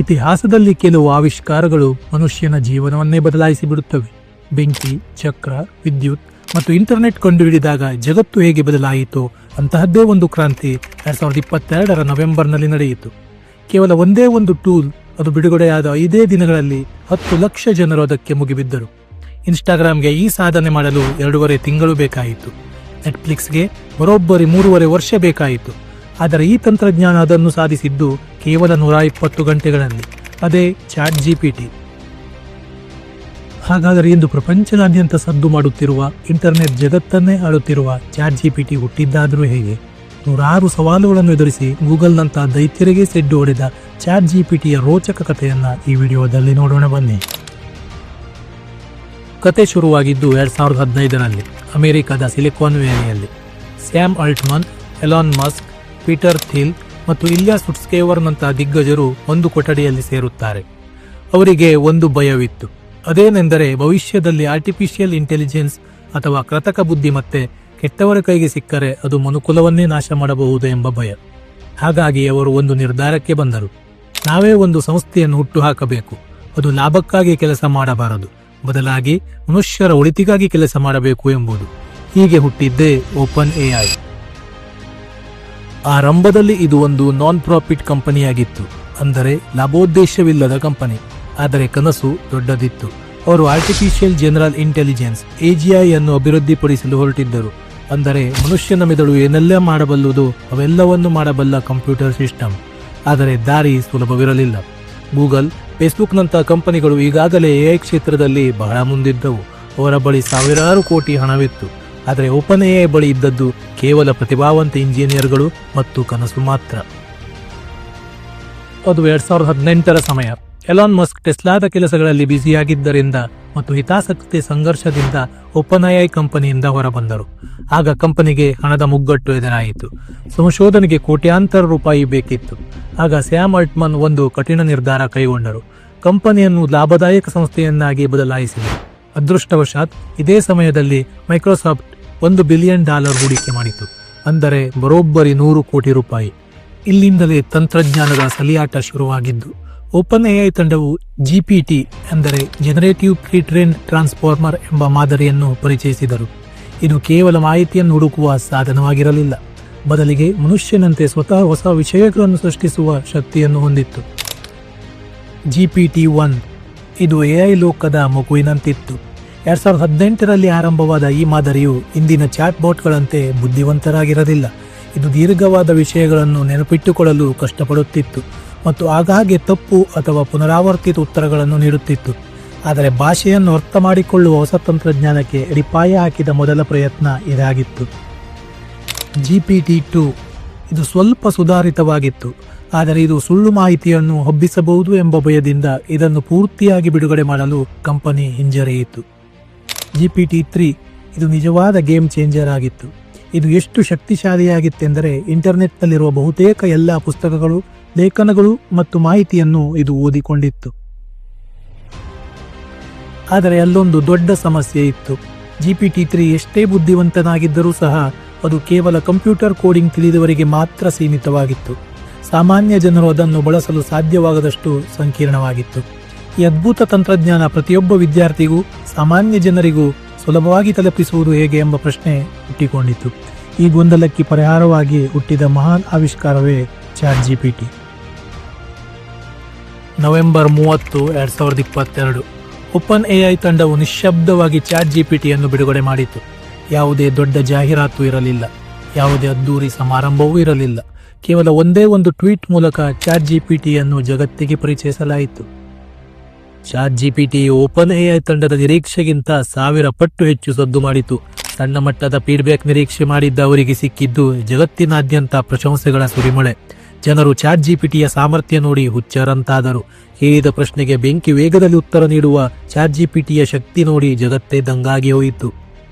ಇತಿಹಾಸದಲ್ಲಿ ಕೆಲವು ಆವಿಷ್ಕಾರಗಳು ಮನುಷ್ಯನ ಜೀವನವನ್ನೇ ಬದಲಾಯಿಸಿ ಬಿಡುತ್ತವೆ. ಬೆಂಕಿ, ಚಕ್ರ, ವಿದ್ಯುತ್ ಮತ್ತು ಇಂಟರ್ನೆಟ್ ಕಂಡುಹಿಡಿದಾಗ ಜಗತ್ತು ಹೇಗೆ ಬದಲಾಯಿತು ಅಂತಹದ್ದೇ ಒಂದು ಕ್ರಾಂತಿ 2022ರ ನವೆಂಬರ್ನಲ್ಲಿ ನಡೆಯಿತು. ಕೇವಲ ಒಂದೇ ಒಂದು ಟೂಲ್, ಅದು ಬಿಡುಗಡೆಯಾದ 5 ದಿನಗಳಲ್ಲಿ 10 ಲಕ್ಷ ಜನರು ಅದಕ್ಕೆ ಮುಗಿಬಿದ್ದರು. ಇನ್ಸ್ಟಾಗ್ರಾಮ್ಗೆ ಈ ಸಾಧನೆ ಮಾಡಲು 2.5 ತಿಂಗಳು ಬೇಕಾಯಿತು. ನೆಟ್ಫ್ಲಿಕ್ಸ್ಗೆ ಬರೋಬ್ಬರಿ 3.5 ವರ್ಷ ಬೇಕಾಯಿತು. ಆದರೆ ಈ ತಂತ್ರಜ್ಞಾನ ಅದನ್ನು ಸಾಧಿಸಿದ್ದು ಕೇವಲ 120 ಗಂಟೆಗಳಲ್ಲಿ. ಅದೇ ಚಾಟ್ GPT. ಹಾಗಾದರೆ ಇಂದು ಪ್ರಪಂಚದಾದ್ಯಂತ ಸದ್ದು ಮಾಡುತ್ತಿರುವ, ಇಂಟರ್ನೆಟ್ ಜಗತ್ತನ್ನೇ ಆಳುತ್ತಿರುವ ಚಾಟ್ GPT ಹುಟ್ಟಿದ್ದಾದರೂ ಹೇಗೆ? 106 ಸವಾಲುಗಳನ್ನು ಎದುರಿಸಿ ಗೂಗಲ್ನಂತಹ ದೈತ್ಯರಿಗೆ ಸೆಡ್ಡು ಹೊಡೆದ ಚಾಟ್ GPTಯ ರೋಚಕ ಕಥೆಯನ್ನ ಈ ವಿಡಿಯೋದಲ್ಲಿ ನೋಡೋಣ ಬನ್ನಿ. ಕತೆ ಶುರುವಾಗಿದ್ದು 2015ರಲ್ಲಿ ಅಮೆರಿಕದ ಸಿಲಿಕಾನ್ ವ್ಯಾಲಿಯಲ್ಲಿ. Sam Altman, Elon Musk, Peter Thiel ಮತ್ತು ಇಲ್ಯಾ ಸುಟ್ಸ್ಕೇವರ್ನಂತಹ ದಿಗ್ಗಜರು ಒಂದು ಕೊಠಡಿಯಲ್ಲಿ ಸೇರುತ್ತಾರೆ. ಅವರಿಗೆ ಒಂದು ಭಯವಿತ್ತು. ಅದೇನೆಂದರೆ ಭವಿಷ್ಯದಲ್ಲಿ ಆರ್ಟಿಫಿಷಿಯಲ್ ಇಂಟೆಲಿಜೆನ್ಸ್ ಅಥವಾ ಕೃತಕ ಬುದ್ಧಿಮತ್ತೆ ಕೆಟ್ಟವರ ಕೈಗೆ ಸಿಕ್ಕರೆ ಅದು ಮನುಕುಲವನ್ನೇ ನಾಶ ಮಾಡಬಹುದು ಎಂಬ ಭಯ. ಹಾಗಾಗಿ ಅವರು ಒಂದು ನಿರ್ಧಾರಕ್ಕೆ ಬಂದರು. ನಾವೇ ಒಂದು ಸಂಸ್ಥೆಯನ್ನು ಹುಟ್ಟುಹಾಕಬೇಕು. ಅದು ಲಾಭಕ್ಕಾಗಿ ಕೆಲಸ ಮಾಡಬಾರದು, ಬದಲಾಗಿ ಮನುಷ್ಯರ ಒಳಿತಿಗಾಗಿ ಕೆಲಸ ಮಾಡಬೇಕು ಎಂಬುದು. ಹೀಗೆ ಹುಟ್ಟಿದ್ದೇ ಓಪನ್ AI. ಆರಂಭದಲ್ಲಿ ಇದು ಒಂದು ನಾನ್ ಪ್ರಾಫಿಟ್ ಕಂಪನಿಯಾಗಿತ್ತು, ಅಂದರೆ ಲಾಭೋದ್ದೇಶವಿಲ್ಲದ ಕಂಪನಿ. ಆದರೆ ಕನಸು ದೊಡ್ಡದಿತ್ತು. ಅವರು ಆರ್ಟಿಫಿಷಿಯಲ್ ಜನರಲ್ ಇಂಟೆಲಿಜೆನ್ಸ್ AGI ಅನ್ನು ಅಭಿವೃದ್ಧಿಪಡಿಸಲು ಹೊರಟಿದ್ದರು. ಅಂದರೆ ಮನುಷ್ಯನ ಮೆದುಳು ಏನೆಲ್ಲ ಮಾಡಬಲ್ಲುದು ಅವೆಲ್ಲವನ್ನು ಮಾಡಬಲ್ಲ ಕಂಪ್ಯೂಟರ್ ಸಿಸ್ಟಮ್. ಆದರೆ ದಾರಿ ಸುಲಭವಿರಲಿಲ್ಲ. ಗೂಗಲ್, ಫೇಸ್ಬುಕ್ನಂತಹ ಕಂಪನಿಗಳು ಈಗಾಗಲೇ AI ಕ್ಷೇತ್ರದಲ್ಲಿ ಬಹಳ ಮುಂದಿದ್ದವು. ಅವರ ಬಳಿ ಸಾವಿರಾರು ಕೋಟಿ ಹಣವಿತ್ತು. ಆದರೆ ಓಪನ್ AI ಬಳಿ ಇದ್ದದ್ದು ಕೇವಲ ಪ್ರತಿಭಾವಂತ ಇಂಜಿನಿಯರ್ಗಳು ಮತ್ತು ಕನಸು ಮಾತ್ರ. ಅದು 2018ರ ಸಮಯ. ಎಲಾನ್ ಮಸ್ಕ್ ಟೆಸ್ಲಾದ ಕೆಲಸಗಳಲ್ಲಿ ಬ್ಯುಸಿಯಾಗಿದ್ದರಿಂದ ಮತ್ತು ಹಿತಾಸಕ್ತಿ ಸಂಘರ್ಷದಿಂದ ಓಪನ್ AI ಕಂಪನಿಯಿಂದ ಹೊರಬಂದರು. ಆಗ ಕಂಪನಿಗೆ ಹಣದ ಮುಗ್ಗಟ್ಟು ಎದುರಾಯಿತು. ಸಂಶೋಧನೆಗೆ ಕೋಟ್ಯಾಂತರ ರೂಪಾಯಿ ಬೇಕಿತ್ತು. ಆಗ ಸ್ಯಾಮ್ ಆಲ್ಟ್ಮನ್ ಒಂದು ಕಠಿಣ ನಿರ್ಧಾರ ಕೈಗೊಂಡರು. ಕಂಪನಿಯನ್ನು ಲಾಭದಾಯಕ ಸಂಸ್ಥೆಯನ್ನಾಗಿ ಬದಲಾಯಿಸಿದರು. ಅದೃಷ್ಟವಶಾತ್ ಇದೇ ಸಮಯದಲ್ಲಿ ಮೈಕ್ರೋಸಾಫ್ಟ್ $1 ಬಿಲಿಯನ್ ಹೂಡಿಕೆ ಮಾಡಿತು, ಅಂದರೆ ಬರೋಬ್ಬರಿ 100 ಕೋಟಿ ರೂಪಾಯಿ. ಇಲ್ಲಿಂದಲೇ ತಂತ್ರಜ್ಞಾನದ ಸಲಿಯಾಟ ಶುರುವಾಗಿದ್ದು. ಓಪನ್ AI ತಂಡವು GPT, ಅಂದರೆ ಜನರೇಟಿವ್ ಪ್ರೀಟ್ರೇನ್ಡ್ ಟ್ರಾನ್ಸ್ಫಾರ್ಮರ್ ಎಂಬ ಮಾದರಿಯನ್ನು ಪರಿಚಯಿಸಿದರು. ಇದು ಕೇವಲ ಮಾಹಿತಿಯನ್ನು ಹುಡುಕುವ ಸಾಧನವಾಗಿರಲಿಲ್ಲ, ಬದಲಿಗೆ ಮನುಷ್ಯನಂತೆ ಸ್ವತಃ ಹೊಸ ವಿಷಯಗಳನ್ನು ಸೃಷ್ಟಿಸುವ ಶಕ್ತಿಯನ್ನು ಹೊಂದಿತ್ತು. GPT-1 ಇದು AI ಲೋಕದ ಮಗುವಿನಂತಿತ್ತು. 2018ರಲ್ಲಿ ಆರಂಭವಾದ ಈ ಮಾದರಿಯು ಇಂದಿನ ಚಾಟ್ ಬಾಟ್ಗಳಂತೆ ಬುದ್ಧಿವಂತರಾಗಿರಲಿಲ್ಲ. ಇದು ದೀರ್ಘವಾದ ವಿಷಯಗಳನ್ನು ನೆನಪಿಟ್ಟುಕೊಳ್ಳಲು ಕಷ್ಟಪಡುತ್ತಿತ್ತು ಮತ್ತು ಆಗಾಗ್ಗೆ ತಪ್ಪು ಅಥವಾ ಪುನರಾವರ್ತಿತ ಉತ್ತರಗಳನ್ನು ನೀಡುತ್ತಿತ್ತು. ಆದರೆ ಭಾಷೆಯನ್ನು ಅರ್ಥ ಮಾಡಿಕೊಳ್ಳುವ ಹೊಸ ತಂತ್ರಜ್ಞಾನಕ್ಕೆ ಅಡಿಪಾಯ ಹಾಕಿದ ಮೊದಲ ಪ್ರಯತ್ನ ಇದಾಗಿತ್ತು. GPT-2 ಇದು ಸ್ವಲ್ಪ ಸುಧಾರಿತವಾಗಿತ್ತು, ಆದರೆ ಇದು ಸುಳ್ಳು ಮಾಹಿತಿಯನ್ನು ಹಬ್ಬಿಸಬಹುದು ಎಂಬ ಭಯದಿಂದ ಇದನ್ನು ಪೂರ್ತಿಯಾಗಿ ಬಿಡುಗಡೆ ಮಾಡಲು ಕಂಪನಿ ಹಿಂಜರಿಯಿತು. GPT-3 ಇದು ನಿಜವಾದ ಗೇಮ್ ಚೇಂಜರ್ ಆಗಿತ್ತು. ಇದು ಎಷ್ಟು ಶಕ್ತಿಶಾಲಿಯಾಗಿತ್ತೆಂದರೆ ಇಂಟರ್ನೆಟ್ನಲ್ಲಿರುವ ಬಹುತೇಕ ಎಲ್ಲ ಪುಸ್ತಕಗಳು, ಲೇಖನಗಳು ಮತ್ತು ಮಾಹಿತಿಯನ್ನು ಇದು ಓದಿಕೊಂಡಿತ್ತು. ಆದರೆ ಅಲ್ಲೊಂದು ದೊಡ್ಡ ಸಮಸ್ಯೆ ಇತ್ತು. GPT-3 ಎಷ್ಟೇ ಬುದ್ಧಿವಂತನಾಗಿದ್ದರೂ ಸಹ ಅದು ಕೇವಲ ಕಂಪ್ಯೂಟರ್ ಕೋಡಿಂಗ್ ತಿಳಿದವರಿಗೆ ಮಾತ್ರ ಸೀಮಿತವಾಗಿತ್ತು. ಸಾಮಾನ್ಯ ಜನರು ಅದನ್ನು ಬಳಸಲು ಸಾಧ್ಯವಾಗದಷ್ಟು ಸಂಕೀರ್ಣವಾಗಿತ್ತು. ಈ ಅದ್ಭುತ ತಂತ್ರಜ್ಞಾನ ಪ್ರತಿಯೊಬ್ಬ ವಿದ್ಯಾರ್ಥಿಗೂ, ಸಾಮಾನ್ಯ ಜನರಿಗೂ ಸುಲಭವಾಗಿ ತಲುಪಿಸುವುದು ಹೇಗೆ ಎಂಬ ಪ್ರಶ್ನೆ ಹುಟ್ಟಿಕೊಂಡಿತು. ಈ ಗೊಂದಲಕ್ಕೆ ಪರಿಹಾರವಾಗಿ ಹುಟ್ಟಿದ ಮಹಾನ್ ಆವಿಷ್ಕಾರವೇ Chat GPT. November 30, 2022 Open AI ತಂಡವು ನಿಶ್ಶಬ್ದವಾಗಿ ಚಾಟ್ GPTಯನ್ನು ಬಿಡುಗಡೆ ಮಾಡಿತು. ಯಾವುದೇ ದೊಡ್ಡ ಜಾಹೀರಾತು ಇರಲಿಲ್ಲ, ಯಾವುದೇ ಅದ್ದೂರಿ ಸಮಾರಂಭವೂ ಇರಲಿಲ್ಲ. ಕೇವಲ ಒಂದೇ ಒಂದು ಟ್ವೀಟ್ ಮೂಲಕ ಚಾಟ್ GPTಯನ್ನು ಜಗತ್ತಿಗೆ ಪರಿಚಯಿಸಲಾಯಿತು. ಚಾಟ್ GPT ಓಪನ್ AI ತಂಡದ ನಿರೀಕ್ಷೆಗಿಂತ 1000 ಪಟ್ಟು ಹೆಚ್ಚು ಸದ್ದು ಮಾಡಿತು. ಸಣ್ಣ ಮಟ್ಟದ ಫೀಡ್ಬ್ಯಾಕ್ ನಿರೀಕ್ಷೆ ಮಾಡಿದ್ದ ಅವರಿಗೆ ಸಿಕ್ಕಿದ್ದು ಜಗತ್ತಿನಾದ್ಯಂತ ಪ್ರಶಂಸೆಗಳ ಸುರಿಮಳೆ. ಜನರು ಚಾಟ್ GPTಯ ಸಾಮರ್ಥ್ಯ ನೋಡಿ ಹುಚ್ಚರಂತಾದರು. ಕೇಳಿದ ಪ್ರಶ್ನೆಗೆ ಬೆಂಕಿ ವೇಗದಲ್ಲಿ ಉತ್ತರ ನೀಡುವ ಚಾಟ್ GPTಯ ಶಕ್ತಿ ನೋಡಿ ಜಗತ್ತೇ ದಂಗಾಗಿ ಹೋಯಿತು.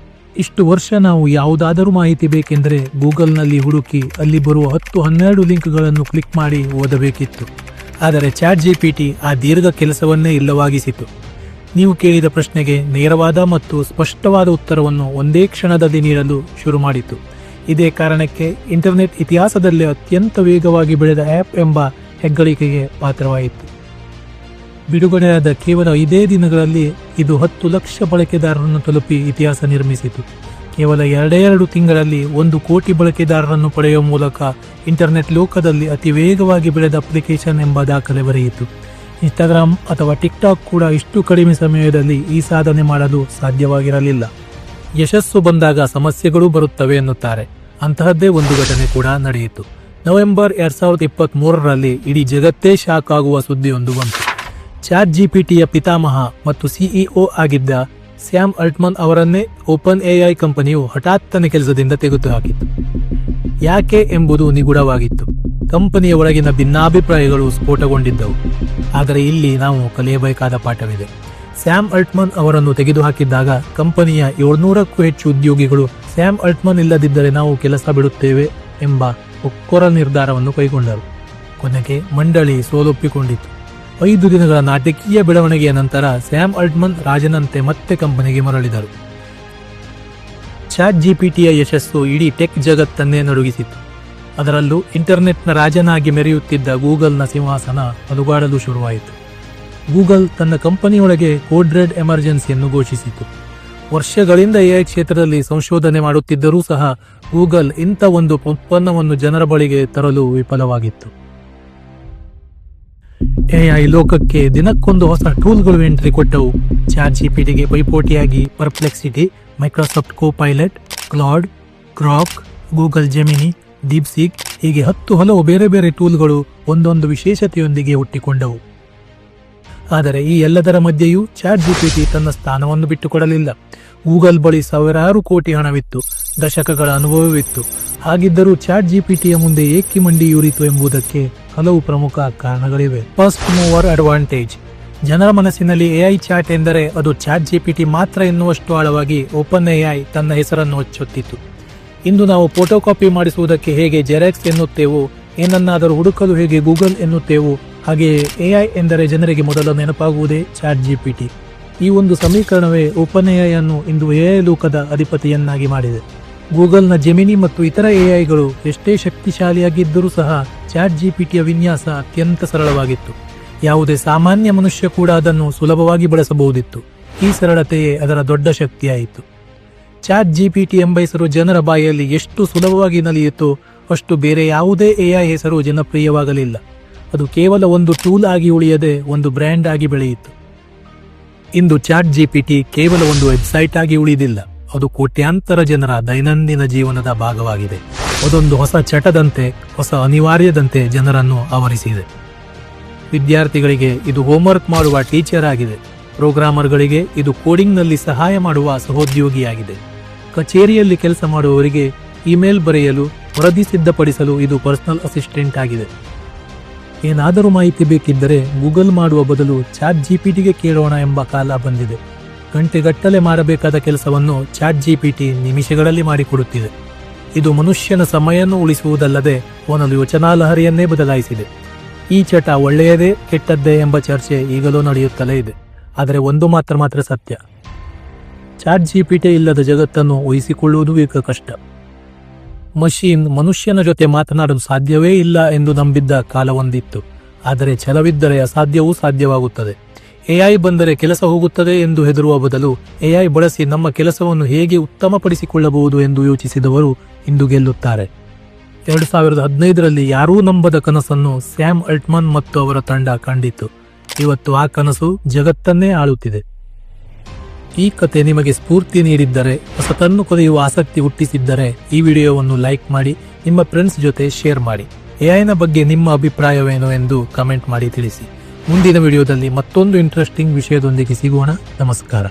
ಇಷ್ಟು ವರ್ಷ ನಾವು ಯಾವುದಾದರೂ ಮಾಹಿತಿ ಬೇಕೆಂದರೆ ಗೂಗಲ್ನಲ್ಲಿ ಹುಡುಕಿ ಅಲ್ಲಿ ಬರುವ 10-12 ಲಿಂಕ್ಗಳನ್ನು ಕ್ಲಿಕ್ ಮಾಡಿ ಓದಬೇಕಿತ್ತು. ಆದರೆ ಚಾಟ್ GPT ಆ ದೀರ್ಘ ಕೆಲಸವನ್ನೇ ಇಲ್ಲವಾಗಿಸಿತು. ನೀವು ಕೇಳಿದ ಪ್ರಶ್ನೆಗೆ ನೇರವಾದ ಮತ್ತು ಸ್ಪಷ್ಟವಾದ ಉತ್ತರವನ್ನು ಒಂದೇ ಕ್ಷಣದಲ್ಲಿ ನೀಡಲು ಶುರು ಮಾಡಿತು. ಇದೇ ಕಾರಣಕ್ಕೆ ಇಂಟರ್ನೆಟ್ ಇತಿಹಾಸದಲ್ಲೇ ಅತ್ಯಂತ ವೇಗವಾಗಿ ಬೆಳೆದ ಆ್ಯಪ್ ಎಂಬ ಹೆಗ್ಗಳಿಕೆಗೆ ಪಾತ್ರವಾಯಿತು. ಬಿಡುಗಡೆಯಾದ ಕೇವಲ 5 ದಿನಗಳಲ್ಲಿ ಇದು 10 ಲಕ್ಷ ಬಳಕೆದಾರರನ್ನು ತಲುಪಿ ಇತಿಹಾಸ ನಿರ್ಮಿಸಿತು. ಕೇವಲ 2 ತಿಂಗಳಲ್ಲಿ 1 ಕೋಟಿ ಬಳಕೆದಾರರನ್ನು ಪಡೆಯುವ ಮೂಲಕ ಇಂಟರ್ನೆಟ್ ಲೋಕದಲ್ಲಿ ಅತಿ ವೇಗವಾಗಿ ಬೆಳೆದ ಅಪ್ಲಿಕೇಶನ್ ಎಂಬ ದಾಖಲೆ ಬರೆಯಿತು. ಇನ್ಸ್ಟಾಗ್ರಾಮ್ ಅಥವಾ ಟಿಕ್ಟಾಕ್ ಕೂಡ ಇಷ್ಟು ಕಡಿಮೆ ಸಮಯದಲ್ಲಿ ಈ ಸಾಧನೆ ಮಾಡಲು ಸಾಧ್ಯವಾಗಿರಲಿಲ್ಲ. ಯಶಸ್ಸು ಬಂದಾಗ ಸಮಸ್ಯೆಗಳು ಬರುತ್ತವೆ ಎನ್ನುತ್ತಾರೆ. ಅಂತಹದ್ದೇ ಒಂದು ಘಟನೆ ಕೂಡ ನಡೆಯಿತು. ನವೆಂಬರ್ 2023ರಲ್ಲಿ ಇಡೀ ಜಗತ್ತೇ ಶಾಕ್ ಆಗುವ ಸುದ್ದಿಯೊಂದು ಬಂತು. ಚಾಟ್ ಜಿಪಿಟಿಯ ಪಿತಾಮಹ ಮತ್ತು ಸಿಇಒ ಆಗಿದ್ದ ಸ್ಯಾಮ್ ಅಲ್ಟ್ಮನ್ ಅವರನ್ನೇ ಓಪನ್ ಎಐ ಕಂಪನಿಯು ಹಠಾತ್ತನೆ ಕೆಲಸದಿಂದ ತೆಗೆದುಹಾಕಿತು. ಯಾಕೆ ಎಂಬುದು ನಿಗೂಢವಾಗಿತ್ತು. ಕಂಪನಿಯ ಒಳಗಿನ ಭಿನ್ನಾಭಿಪ್ರಾಯಗಳು ಸ್ಫೋಟಗೊಂಡಿದ್ದವು. ಆದರೆ ಇಲ್ಲಿ ನಾವು ಕಲಿಯಬೇಕಾದ ಪಾಠವಿದೆ. ಸ್ಯಾಮ್ ಅಲ್ಟ್ಮನ್ ಅವರನ್ನು ತೆಗೆದುಹಾಕಿದ್ದಾಗ ಕಂಪನಿಯ 700ಕ್ಕೂ ಹೆಚ್ಚು ಉದ್ಯೋಗಿಗಳು ಸ್ಯಾಮ್ ಅಲ್ಟ್ಮನ್ ಇಲ್ಲದಿದ್ದರೆ ನಾವು ಕೆಲಸ ಬಿಡುತ್ತೇವೆ ಎಂಬ ಒಕ್ಕೊರ ನಿರ್ಧಾರವನ್ನು ಕೈಗೊಂಡರು. ಕೊನೆಗೆ ಮಂಡಳಿ ಸೋಲೊಪ್ಪಿಕೊಂಡಿತು. 5 ದಿನಗಳ ನಾಟಕೀಯ ಬೆಳವಣಿಗೆಯ ನಂತರ ಸ್ಯಾಮ್ ಅಲ್ಟ್ಮನ್ ರಾಜನಂತೆ ಮತ್ತೆ ಕಂಪನಿಗೆ ಮರಳಿದರು. ಚಾಟ್ ಜಿಪಿಟಿಯ ಯಶಸ್ಸು ಇಡೀ ಟೆಕ್ ಜಗತ್ತನ್ನೇ ನಡುಗಿಸಿತು. ಅದರಲ್ಲೂ ಇಂಟರ್ನೆಟ್ನ ರಾಜನಾಗಿ ಮೆರೆಯುತ್ತಿದ್ದ ಗೂಗಲ್ನ ಸಿಂಹಾಸನ ಅಲುಗಾಡಲು ಶುರುವಾಯಿತು. ಗೂಗಲ್ ತನ್ನ ಕಂಪನಿಯೊಳಗೆ ಕೋಡ್ ರೆಡ್ ಎಮರ್ಜೆನ್ಸಿಯನ್ನು ಘೋಷಿಸಿತು. ವರ್ಷಗಳಿಂದ ಎಐ ಕ್ಷೇತ್ರದಲ್ಲಿ ಸಂಶೋಧನೆ ಮಾಡುತ್ತಿದ್ದರೂ ಸಹ ಗೂಗಲ್ ಇಂಥ ಒಂದು ಉತ್ಪನ್ನವನ್ನು ಜನರ ಬಳಿಗೆ ತರಲು ವಿಫಲವಾಗಿತ್ತು. ಎಐ ಲೋಕಕ್ಕೆ ದಿನಕ್ಕೊಂದು ಹೊಸ ಟೂಲ್ಗಳು ಎಂಟ್ರಿ ಕೊಟ್ಟವು. ಚಾಟ್ ಜಿಪಿಟಿಗೆ ಪೈಪೋಟಿಯಾಗಿ Perplexity, Microsoft Copilot, Claude, Grok, Google Gemini, DeepSeek ಹೀಗೆ 10 ಹಲವು ಬೇರೆ ಬೇರೆ ಟೂಲ್ಗಳು ಒಂದೊಂದು ವಿಶೇಷತೆಯೊಂದಿಗೆ ಹುಟ್ಟಿಕೊಂಡವು. ಆದರೆ ಈ ಎಲ್ಲದರ ಮಧ್ಯೆಯೂ ಚಾಟ್ ಜಿಪಿಟಿ ತನ್ನ ಸ್ಥಾನವನ್ನು ಬಿಟ್ಟುಕೊಡಲಿಲ್ಲ. ಗೂಗಲ್ ಬಳಿ ಸಾವಿರಾರು ಕೋಟಿ ಹಣವಿತ್ತು, ದಶಕಗಳ ಅನುಭವವಿತ್ತು. ಹಾಗಿದ್ದರೂ ಚಾಟ್ ಜಿಪಿಟಿಯ ಮುಂದೆ ಏಕೆ ಮಂಡಿಯೂರಿತು ಎಂಬುದಕ್ಕೆ ಹಲವು ಪ್ರಮುಖ ಕಾರಣಗಳಿವೆ. First mower advantage. ಜನರ ಮನಸ್ಸಿನಲ್ಲಿ ಎಐ ಚಾಟ್ ಎಂದರೆ ಅದು ಚಾಟ್ ಜಿಪಿಟಿ ಮಾತ್ರ ಎನ್ನುವಷ್ಟು ಆಳವಾಗಿ ಓಪನ್ ಎಐ ತನ್ನ ಹೆಸರನ್ನು ಹೊಚ್ಚೊತ್ತಿತು. ಇಂದು ನಾವು ಫೋಟೋ ಕಾಪಿ ಮಾಡಿಸುವುದಕ್ಕೆ ಹೇಗೆ ಜೆರಾಕ್ಸ್ ಎನ್ನುತ್ತೇವೋ, ಏನನ್ನಾದರೂ ಹುಡುಕಲು ಹೇಗೆ ಗೂಗಲ್ ಎನ್ನುತ್ತೇವೋ, ಹಾಗೆಯೇ ಎಐ ಎಂದರೆ ಜನರಿಗೆ ಮೊದಲು ನೆನಪಾಗುವುದೇ ಚಾಟ್ ಜಿಪಿಟಿ. ಈ ಒಂದು ಸಮೀಕರಣವೇ ಓಪನ್ ಎಐ ಅನ್ನು ಇಂದು ಎಐ ಲೋಕದ ಅಧಿಪತಿಯನ್ನಾಗಿ ಮಾಡಿದೆ. ಗೂಗಲ್ನ ಜೆಮಿನಿ ಮತ್ತು ಇತರ ಎಐಗಳು ಎಷ್ಟೇ ಶಕ್ತಿಶಾಲಿಯಾಗಿದ್ದರೂ ಸಹ ಚಾಟ್ ಜಿಪಿಟಿಯ ವಿನ್ಯಾಸ ಅತ್ಯಂತ ಸರಳವಾಗಿತ್ತು. ಯಾವುದೇ ಸಾಮಾನ್ಯ ಮನುಷ್ಯ ಕೂಡ ಅದನ್ನು ಸುಲಭವಾಗಿ ಬಳಸಬಹುದಿತ್ತು. ಈ ಸರಳತೆಯೇ ಅದರ ದೊಡ್ಡ ಶಕ್ತಿಯಾಯಿತು. ಚಾಟ್ ಜಿಪಿಟಿ ಎಂಬ ಹೆಸರು ಜನರ ಬಾಯಲ್ಲಿ ಎಷ್ಟು ಸುಲಭವಾಗಿ ನಲಿಯಿತೋ ಅಷ್ಟು ಬೇರೆ ಯಾವುದೇ ಎಐ ಹೆಸರು ಜನಪ್ರಿಯವಾಗಲಿಲ್ಲ. ಅದು ಕೇವಲ ಒಂದು ಟೂಲ್ ಆಗಿ ಉಳಿಯದೆ ಒಂದು ಬ್ರ್ಯಾಂಡ್ ಆಗಿ ಬೆಳೆಯಿತು. ಇಂದು ಚಾಟ್ ಜಿಪಿಟಿ ಕೇವಲ ಒಂದು ವೆಬ್ಸೈಟ್ ಆಗಿ ಉಳಿದಿಲ್ಲ, ಅದು ಕೋಟ್ಯಾಂತರ ಜನರ ದೈನಂದಿನ ಜೀವನದ ಭಾಗವಾಗಿದೆ. ಅದೊಂದು ಹೊಸ ಚಟದಂತೆ, ಹೊಸ ಅನಿವಾರ್ಯದಂತೆ ಜನರನ್ನು ಆವರಿಸಿದೆ. ವಿದ್ಯಾರ್ಥಿಗಳಿಗೆ ಇದು ಹೋಮ್ವರ್ಕ್ ಮಾಡುವ ಟೀಚರ್ ಆಗಿದೆ. ಪ್ರೋಗ್ರಾಮರ್ಗಳಿಗೆ ಇದು ಕೋಡಿಂಗ್ನಲ್ಲಿ ಸಹಾಯ ಮಾಡುವ ಸಹೋದ್ಯೋಗಿಯಾಗಿದೆ. ಕಚೇರಿಯಲ್ಲಿ ಕೆಲಸ ಮಾಡುವವರಿಗೆ ಇಮೇಲ್ ಬರೆಯಲು, ವರದಿ ಸಿದ್ಧಪಡಿಸಲು ಇದು ಪರ್ಸನಲ್ ಅಸಿಸ್ಟೆಂಟ್ ಆಗಿದೆ. ಏನಾದರೂ ಮಾಹಿತಿ ಬೇಕಿದ್ದರೆ ಗೂಗಲ್ ಮಾಡುವ ಬದಲು ಚಾಟ್ ಜಿಪಿಟಿಗೆ ಕೇಳೋಣ ಎಂಬ ಕಾಲ ಬಂದಿದೆ. ಗಂಟೆಗಟ್ಟಲೆ ಮಾಡಬೇಕಾದ ಕೆಲಸವನ್ನು ಚಾಟ್ ಜಿಪಿಟಿ ನಿಮಿಷಗಳಲ್ಲಿ ಮಾಡಿಕೊಡುತ್ತಿದೆ. ಇದು ಮನುಷ್ಯನ ಸಮಯವನ್ನು ಉಳಿಸುವುದಲ್ಲದೆ ಅವನ ಯೋಚನಾ ಲಹರಿಯನ್ನೇ ಬದಲಾಯಿಸಿದೆ. ಈ ಚಟ ಒಳ್ಳೆಯದೇ ಕೆಟ್ಟದ್ದೇ ಎಂಬ ಚರ್ಚೆ ಈಗಲೂ ನಡೆಯುತ್ತಲೇ ಇದೆ. ಆದರೆ ಒಂದು ಮಾತ್ರ ಸತ್ಯ, ಚಾಟ್ ಜಿಪಿಟಿ ಇಲ್ಲದ ಜಗತ್ತನ್ನು ಊಹಿಸಿಕೊಳ್ಳುವುದು ಈಗ ಕಷ್ಟ. ಮಷೀನ್ ಮನುಷ್ಯನ ಜೊತೆ ಮಾತನಾಡಲು ಸಾಧ್ಯವೇ ಇಲ್ಲ ಎಂದು ನಂಬಿದ್ದ ಕಾಲವೊಂದಿತ್ತು. ಆದರೆ ಛಲವಿದ್ದರೆ ಅಸಾಧ್ಯವೂ ಸಾಧ್ಯವಾಗುತ್ತದೆ. ಎಐ ಬಂದರೆ ಕೆಲಸ ಹೋಗುತ್ತದೆ ಎಂದು ಹೆದರುವ ಬದಲು ಎಐ ಬಳಸಿ ನಮ್ಮ ಕೆಲಸವನ್ನು ಹೇಗೆ ಉತ್ತಮಪಡಿಸಿಕೊಳ್ಳಬಹುದು ಎಂದು ಯೋಚಿಸಿದವರು ಇಂದು ಗೆಲ್ಲುತ್ತಾರೆ. 2015ರಲ್ಲಿ ಯಾರೂ ನಂಬದ ಕನಸನ್ನು ಸ್ಯಾಮ್ ಅಲ್ಟ್ಮನ್ ಮತ್ತು ಅವರ ತಂಡ ಕಂಡಿತು. ಇವತ್ತು ಆ ಕನಸು ಜಗತ್ತನ್ನೇ ಆಳುತ್ತಿದೆ. ಈ ಕತೆ ನಿಮಗೆ ಸ್ಫೂರ್ತಿ ನೀಡಿದ್ದರೆ, ಹೊಸತನ್ನು ಕಲಿಯುವ ಆಸಕ್ತಿ ಹುಟ್ಟಿಸಿದ್ದರೆ ಈ ವಿಡಿಯೋವನ್ನು ಲೈಕ್ ಮಾಡಿ, ನಿಮ್ಮ ಫ್ರೆಂಡ್ಸ್ ಜೊತೆ ಶೇರ್ ಮಾಡಿ. ಎಐನ ಬಗ್ಗೆ ನಿಮ್ಮ ಅಭಿಪ್ರಾಯವೇನು ಎಂದು ಕಮೆಂಟ್ ಮಾಡಿ ತಿಳಿಸಿ. ಮುಂದಿನ ವಿಡಿಯೋದಲ್ಲಿ ಮತ್ತೊಂದು ಇಂಟ್ರೆಸ್ಟಿಂಗ್ ವಿಷಯದೊಂದಿಗೆ ಸಿಗೋಣ. ನಮಸ್ಕಾರ.